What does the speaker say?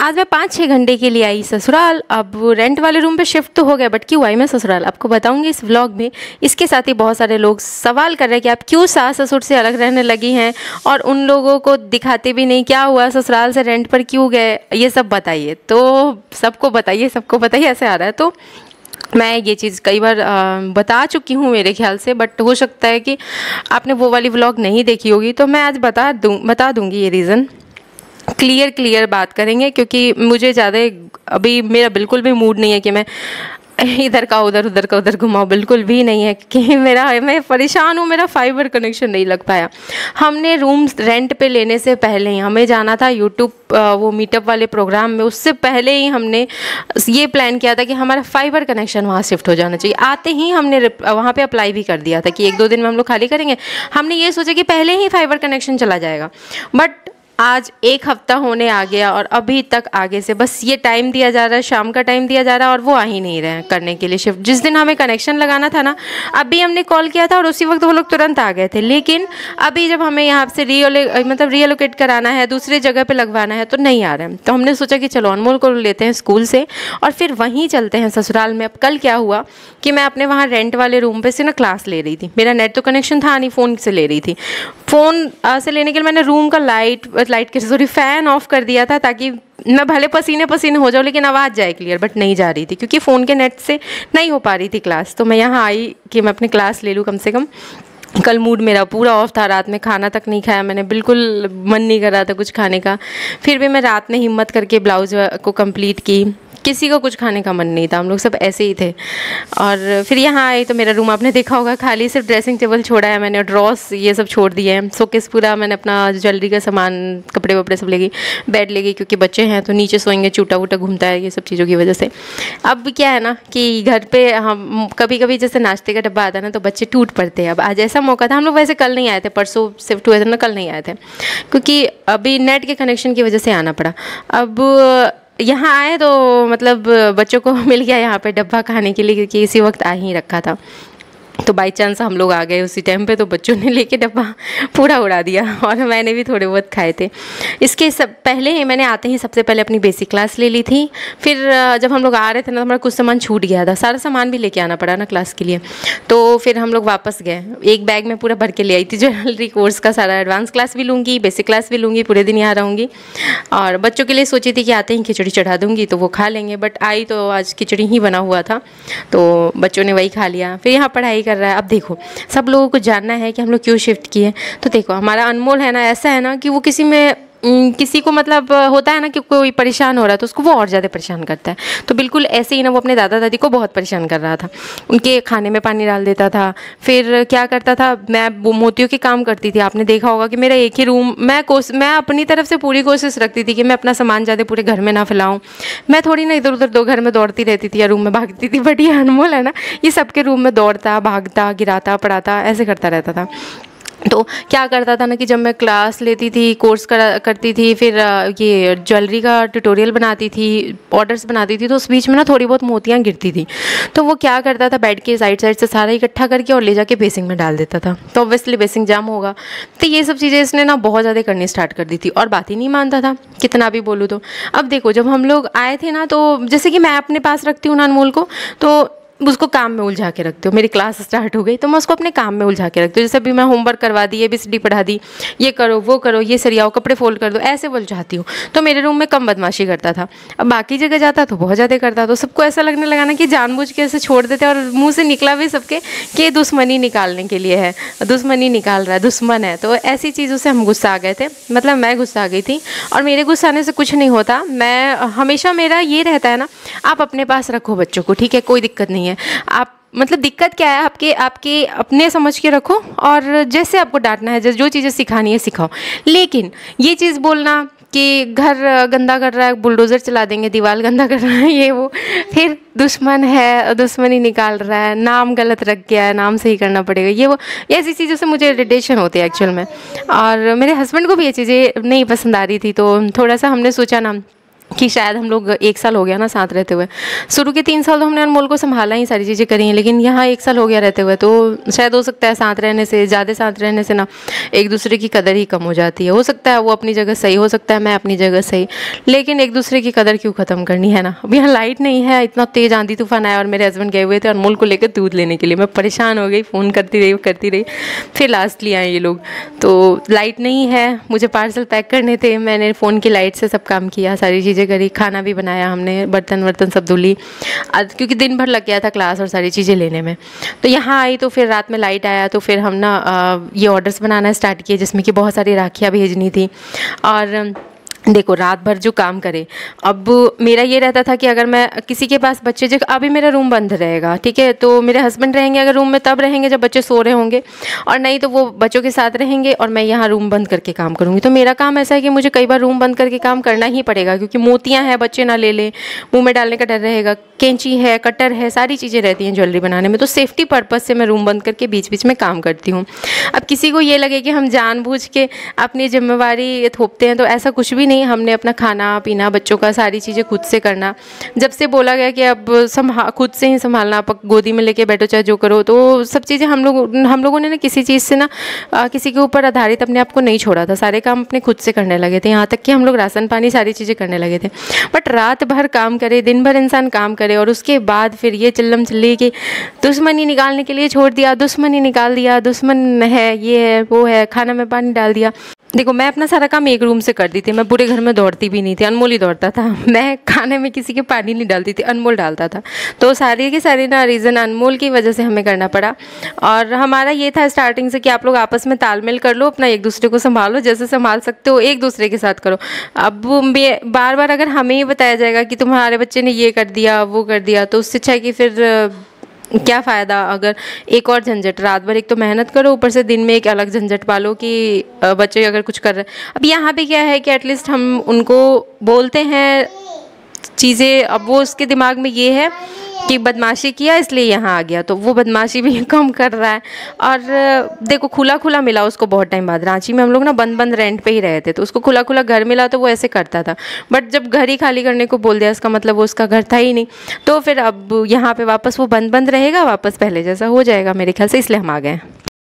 आज मैं 5-6 घंटे के लिए आई ससुराल। अब रेंट वाले रूम पे शिफ्ट तो हो गया, बट क्यों आई मैं ससुराल आपको बताऊंगी इस व्लॉग में। इसके साथ ही बहुत सारे लोग सवाल कर रहे हैं कि आप क्यों सास ससुर से अलग रहने लगी हैं, और उन लोगों को दिखाते भी नहीं क्या हुआ, ससुराल से रेंट पर क्यों गए, ये सब बताइए। तो सबको बताइए ऐसे आ रहा है। तो मैं ये चीज़ कई बार बता चुकी हूँ मेरे ख्याल से, बट हो सकता है कि आपने वो वाली व्लॉग नहीं देखी होगी, तो मैं आज बता दूँगी ये रीज़न। क्लियर बात करेंगे, क्योंकि मुझे ज़्यादा अभी मेरा बिल्कुल भी मूड नहीं है कि मैं इधर का उधर घुमाऊँ, बिल्कुल भी नहीं है कि मैं परेशान हूँ। मेरा फाइबर कनेक्शन नहीं लग पाया। हमने रूम रेंट पे लेने से पहले ही हमें जाना था यूट्यूब वो मीटअप वाले प्रोग्राम में, उससे पहले ही हमने ये प्लान किया था कि हमारा फाइबर कनेक्शन वहाँ शिफ्ट हो जाना चाहिए। आते ही हमने वहाँ पे अप्लाई भी कर दिया था कि 1-2 दिन में हम लोग खाली करेंगे। हमने ये सोचा कि पहले ही फाइबर कनेक्शन चला जाएगा, बट आज 1 हफ्ता होने आ गया और अभी तक आगे से बस ये टाइम दिया जा रहा है, शाम का टाइम दिया जा रहा है, और वो आ ही नहीं रहे हैं करने के लिए शिफ्ट। जिस दिन हमें कनेक्शन लगाना था ना, अभी हमने कॉल किया था और उसी वक्त वो लोग तुरंत आ गए थे। लेकिन अभी जब हमें यहाँ से रीअलोकेट कराना है, दूसरी जगह पे लगवाना है, तो नहीं आ रहे हैं। तो हमने सोचा कि चलो अनमोल को लेते हैं स्कूल से और फिर वहीं चलते हैं ससुराल में। अब कल क्या हुआ कि मैं अपने वहाँ रेंट वाले रूम पे से ना क्लास ले रही थी। मेरा नेट तो कनेक्शन था नहीं, फ़ोन से ले रही थी। फ़ोन से लेने के लिए मैंने रूम का फ़ैन ऑफ कर दिया था, ताकि मैं भले पसीने हो जाऊँ लेकिन आवाज़ जाए क्लियर, बट नहीं जा रही थी क्योंकि फ़ोन के नेट से नहीं हो पा रही थी क्लास। तो मैं यहाँ आई कि मैं अपनी क्लास ले लूँ कम से कम। कल मूड मेरा पूरा ऑफ था, रात में खाना तक नहीं खाया मैंने, बिल्कुल मन नहीं कर रहा था कुछ खाने का। फिर भी मैं रात में हिम्मत करके ब्लाउज़ को कंप्लीट की। किसी को कुछ खाने का मन नहीं था, हम लोग सब ऐसे ही थे। और फिर यहाँ आए तो मेरा रूम आपने देखा होगा खाली, सिर्फ ड्रेसिंग टेबल छोड़ा है मैंने, ड्रॉस ये सब छोड़ दिए हैं। शोकेस पूरा मैंने अपना ज्वेलरी का सामान, कपड़े वपड़े सब ले गई, बेड ले गई, क्योंकि बच्चे हैं तो नीचे सोएंगे, चूटा वूटा घूमता है, ये सब चीज़ों की वजह से। अब क्या है ना कि घर पे हम कभी कभी जैसे नाश्ते का डब्बा आता है ना, तो बच्चे टूट पड़ते हैं। अब आज ऐसा मौका था, हम लोग वैसे कल नहीं आए थे, परसों शिफ्ट हुए थे ना, कल नहीं आए थे क्योंकि अभी नेट के कनेक्शन की वजह से आना पड़ा। अब यहाँ आए तो मतलब बच्चों को मिल गया यहाँ पे डब्बा खाने के लिए, क्योंकि इसी वक्त आ ही रखा था। तो बाई चांस हम लोग आ गए उसी टाइम पे, तो बच्चों ने लेके डब्बा पूरा उड़ा दिया और मैंने भी थोड़े बहुत खाए थे। इसके सब पहले ही मैंने आते ही सबसे पहले अपनी बेसिक क्लास ले ली थी। फिर जब हम लोग आ रहे थे ना, तो हमारा कुछ सामान छूट गया था, सारा सामान भी लेके आना पड़ा ना क्लास के लिए। तो फिर हम लोग वापस गए, एक बैग में पूरा भर के ले आई थी ज्वेलरी कोर्स का सारा। एडवांस क्लास भी लूँगी, बेसिक क्लास भी लूँगी, पूरे दिन यहाँ रहूँगी। और बच्चों के लिए सोची थी कि आते ही खिचड़ी चढ़ा दूँगी तो वो खा लेंगे, बट आई तो आज खिचड़ी ही बना हुआ था, तो बच्चों ने वही खा लिया। फिर यहाँ पढ़ाई कर रहा है। अब देखो, सब लोगों को जानना है कि हम लोग क्यों शिफ्ट किए। तो देखो, हमारा अनमोल है ना, ऐसा है ना कि वो किसी को मतलब होता है ना कि कोई परेशान हो रहा है तो उसको वो और ज़्यादा परेशान करता है। तो बिल्कुल ऐसे ही ना वो अपने दादा दादी को बहुत परेशान कर रहा था, उनके खाने में पानी डाल देता था। फिर क्या करता था, मैं मोतियों के काम करती थी, आपने देखा होगा कि मेरा एक ही रूम, मैं अपनी तरफ से पूरी कोशिश रखती थी कि मैं अपना सामान ज़्यादा पूरे घर में ना फैलाऊँ। मैं थोड़ी ना इधर उधर 2 घर में दौड़ती रहती थी या रूम में भागती थी, बट ये अनमोल है ना, ये सबके रूम में दौड़ता, भागता, गिराता, पड़ाता, ऐसे करता रहता था। तो क्या करता था ना कि जब मैं क्लास लेती थी, कोर्स करती थी, फिर ये ज्वेलरी का ट्यूटोरियल बनाती थी, ऑर्डर्स बनाती थी, तो उस बीच में ना थोड़ी बहुत मोतियाँ गिरती थी। तो वो क्या करता था, बेड के साइड से सारा इकट्ठा करके और ले जाके बेसिंग में डाल देता था। तो ऑब्वियसली बेसिंग जाम होगा। तो ये सब चीज़ें इसने ना बहुत ज़्यादा करनी स्टार्ट कर दी थी और बात ही नहीं मानता था, कितना भी बोलूँ तो। अब देखो, जब हम लोग आए थे ना, तो जैसे कि मैं अपने पास रखती हूँ ना अनमोल को, तो उसको काम में उलझा के रखती हूँ। मेरी क्लास स्टार्ट हो गई तो मैं उसको अपने काम में उलझा के रखती हूँ। जैसे भी मैं होमवर्क करवा दी, ABCD पढ़ा दी, ये करो वो करो, ये सरियाओ, कपड़े फोल्ड कर दो, ऐसे उलझाती हूँ। तो मेरे रूम में कम बदमाशी करता था, अब बाकी जगह जाता तो बहुत ज़्यादा करता। तो सबको ऐसा लगने लगा ना कि जानबूझ के ऐसे छोड़ देते, और मुँह से निकला भी सबके कि दुश्मनी निकालने के लिए है, दुश्मनी निकाल रहा है, दुश्मन है। तो ऐसी चीज़ों से हम गुस्सा आ गए थे, मतलब मैं गुस्सा आ गई थी। और मेरे गुस्सा आने से कुछ नहीं होता, मैं हमेशा मेरा ये रहता है ना, आप अपने पास रखो बच्चों को, ठीक है, कोई दिक्कत नहीं है। आप मतलब दिक्कत क्या है, आपके अपने समझ के रखो, और जैसे आपको डांटना है, जो चीज़ें सिखानी है सिखाओ। लेकिन ये चीज़ बोलना कि घर गंदा कर रहा है, बुलडोज़र चला देंगे, दीवार गंदा कर रहा है, ये वो, फिर दुश्मन है, दुश्मनी निकाल रहा है, नाम गलत रख गया है, नाम सही करना पड़ेगा, ये वो, ऐसी चीज़ों से मुझे इरिटेशन होती है एक्चुअल में। और मेरे हस्बैंड को भी ये चीज़ें नहीं पसंद आ रही थी, तो थोड़ा सा हमने सोचा ना कि शायद हम लोग 1 साल हो गया ना साथ रहते हुए। शुरू के 3 साल तो हमने अनमोल को संभाला ही, सारी चीज़ें करी हैं, लेकिन यहाँ 1 साल हो गया रहते हुए, तो शायद हो सकता है साथ रहने से, ज़्यादा साथ रहने से ना एक दूसरे की कदर ही कम हो जाती है। हो सकता है वो अपनी जगह सही, हो सकता है मैं अपनी जगह सही, लेकिन एक दूसरे की कदर क्यों ख़त्म करनी है ना। अब यहाँ लाइट नहीं है, इतना तेज़ आंधी तूफान आया और मेरे हस्बैंड गए हुए थे अनमोल को लेकर दूध लेने के लिए। मैं परेशान हो गई, फ़ोन करती रही, फिर लास्टली आए ये लोग। तो लाइट नहीं है, मुझे पार्सल पैक करने थे, मैंने फ़ोन की लाइट से सब काम किया, सारी चीज़ें करी, खाना भी बनाया हमने, बर्तन सब धुली, क्योंकि दिन भर लग गया था क्लास और सारी चीज़ें लेने में। तो यहाँ आई तो फिर रात में लाइट आया, तो फिर हम ना ये ऑर्डर्स बनाना स्टार्ट किए, जिसमें कि बहुत सारी राखियाँ भेजनी थी। और देखो रात भर जो काम करे, अब मेरा ये रहता था कि अगर मैं किसी के पास बच्चे, जो अभी मेरा रूम बंद रहेगा, ठीक है, तो मेरे हस्बैंड रहेंगे अगर रूम में तब रहेंगे जब बच्चे सो रहे होंगे, और नहीं तो वो बच्चों के साथ रहेंगे और मैं यहाँ रूम बंद करके काम करूँगी। तो मेरा काम ऐसा है कि मुझे कई बार रूम बंद करके काम करना ही पड़ेगा, क्योंकि मोतियाँ हैं, बच्चे ना ले लें, मुँह में डालने का डर रहेगा, कैंची है, कटर है, सारी चीज़ें रहती हैं ज्वेलरी बनाने में। तो सेफ्टी पर्पज़ से मैं रूम बंद करके बीच बीच में काम करती हूँ। अब किसी को ये लगे कि हम जानबूझ के अपनी जिम्मेवारी थोपते हैं, तो ऐसा कुछ भी नहीं। हमने अपना खाना पीना, बच्चों का सारी चीज़ें खुद से करना। जब से बोला गया कि अब खुद से ही संभालना, आप गोदी में लेके बैठो चाहे जो करो, तो सब चीज़ें हम लोगों ने ना किसी चीज़ से ना किसी के ऊपर आधारित अपने आप को नहीं छोड़ा था। सारे काम अपने खुद से करने लगे थे, यहाँ तक कि हम लोग राशन पानी सारी चीज़ें करने लगे थे। बट रात भर काम करे, दिन भर इंसान काम करे, और उसके बाद फिर ये चिल्लम चिल्ली कि दुश्मनी निकालने के लिए छोड़ दिया, दुश्मनी निकाल दिया, दुश्मन है, ये है, वो है, खाना में पानी डाल दिया। देखो मैं अपना सारा काम एक रूम से करती थी, मैं पूरे घर में दौड़ती भी नहीं थी, अनमोल ही दौड़ता था। मैं खाने में किसी के पानी नहीं डालती थी, अनमोल डालता था। तो सारी की सारी ना रीज़न अनमोल की वजह से हमें करना पड़ा। और हमारा ये था स्टार्टिंग से कि आप लोग आपस में तालमेल कर लो, अपना एक दूसरे को संभालो, जैसे संभाल सकते हो एक दूसरे के साथ करो। अब बार बार अगर हमें ही बताया जाएगा कि तुम्हारे बच्चे ने ये कर दिया, वो कर दिया, तो उससे अच्छा है कि फिर क्या फ़ायदा। अगर एक और झंझट, रात भर एक तो मेहनत करो, ऊपर से दिन में एक अलग झंझट पालो कि बच्चे अगर कुछ कर रहे हैं। अब यहाँ पे क्या है कि एटलीस्ट हम उनको बोलते हैं चीज़ें, अब वो उसके दिमाग में ये है कि बदमाशी किया इसलिए यहाँ आ गया, तो वो बदमाशी भी कम कर रहा है। और देखो खुला खुला मिला उसको बहुत टाइम बाद। रांची में हम लोग ना बंद रेंट पे ही रहे थे, तो उसको खुला खुला घर मिला तो वो ऐसे करता था। बट जब घर ही खाली करने को बोल दिया, इसका मतलब वो उसका घर था ही नहीं। तो फिर अब यहाँ पे वापस वो बंद रहेगा, वापस पहले जैसा हो जाएगा मेरे ख्याल से, इसलिए हम आ गए।